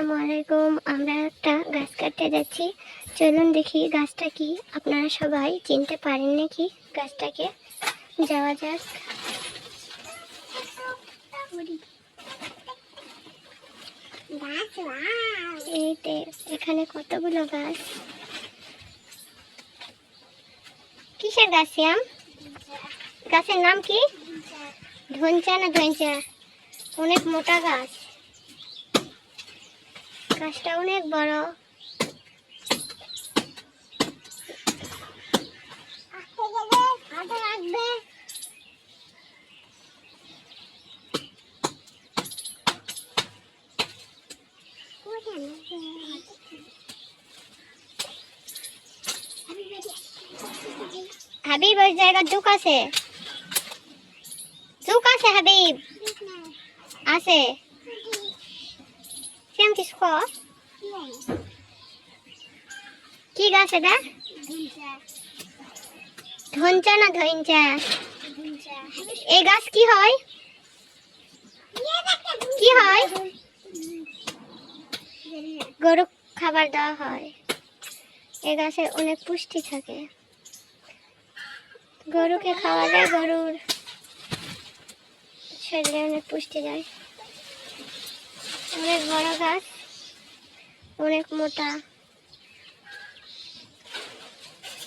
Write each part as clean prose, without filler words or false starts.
আসসালামু আলাইকুম। আমরা একটা গাছ কাটতে যাচ্ছি, চলুন দেখি গাছটা কি। আপনারা সবাই চিনতে পারেন নাকি গাছটাকে? যাওয়া যাক। এইতে এখানে কতগুলো গাছ। কিসের গাছ শ্যাম? গাছের নাম কি? ধনচা না ধনচা? অনেক মোটা গাছ, গাছটা অনেক বড়। হাবিব ওই জায়গা ঝুঁক আছে, ঝুঁক আছে হাবিব আছে। শ্যাম কিছু কি গাছ এটা? ধনচা না ধনচা? এই গাছ কি হয়? কি হয়? গরু খাবার দেওয়া হয়। এই গাছে অনেক পুষ্টি থাকে, গরুকে খাওয়া যায়, গরুর শরীরে অনেক পুষ্টি যায়। অনেক বড় গাছ, অনেক মোটা।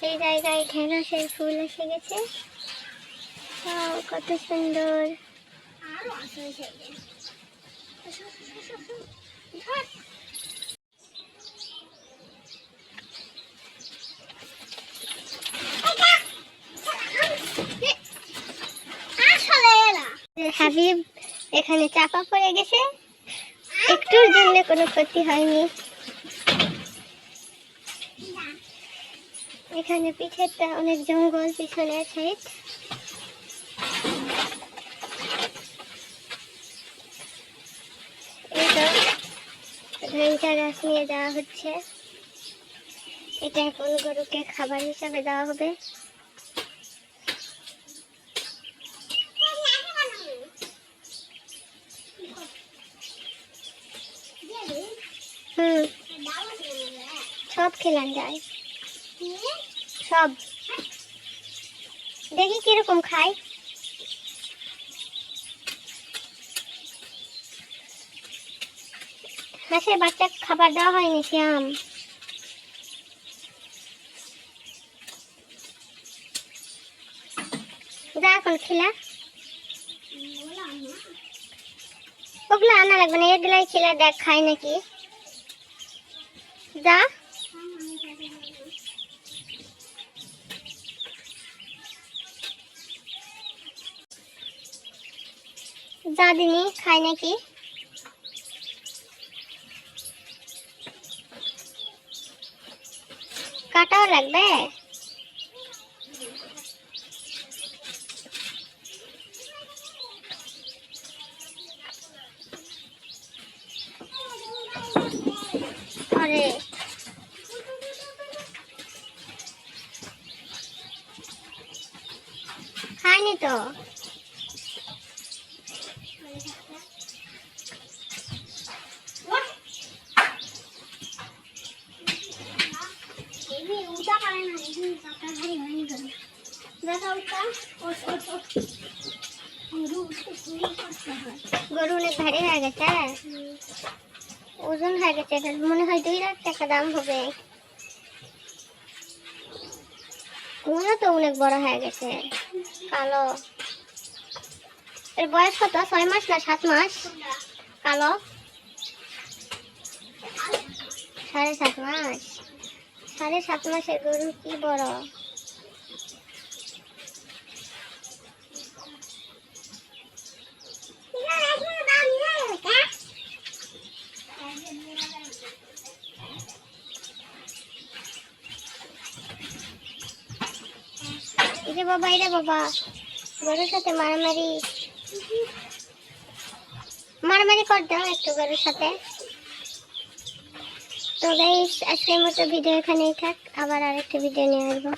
এই জায়গায় ঢেঁড়সের ফুল এসে গেছে, কত সুন্দর। হাবিব এখানে চাপা পড়ে গেছে, একটুর জন্য কোনো ক্ষতি হয়নি। এখানে পিছেরটা অনেক জঙ্গল, পিছনের সাইড। এই তো ধনচা গাছ নিয়ে যাওয়া হচ্ছে, এটা এখন গরুকে খাবার হিসাবে দেওয়া হবে। সব খেলান যায়, সব। দেখি কিরকম খায়। হাঁসের বাচ্চা খাবার দেওয়া হয়নি শ্যাম। যা এখন খেলা, ওগুলো আনা লাগবে না, এগুলাই খেলা, দেখ খায় নাকি। যা যা দিনি, খায় নাকি। কাটাও লাগবে। আরে খায়নি তো। গরু অনেক ভারী হয়ে গেছে, ওজন হয়ে গেছে, মনে হয় 2 লাখ টাকা দাম হবে। ওরা তো অনেক বড় হয়ে গেছে, কালো। এর বয়স কত? 6 মাস না 7 মাস? কালো 7.5 মাস। 7.5 মাসের গরু কি বড়। এটা বাবা, এটা বাবা, গরুর সাথে মারামারি মারামারি কর দাও একটু গরুর সাথে। তো গাইস, আজকের মতো ভিডিও এখানেই থাক, আবার আরেকটা ভিডিও নিয়ে আসবো।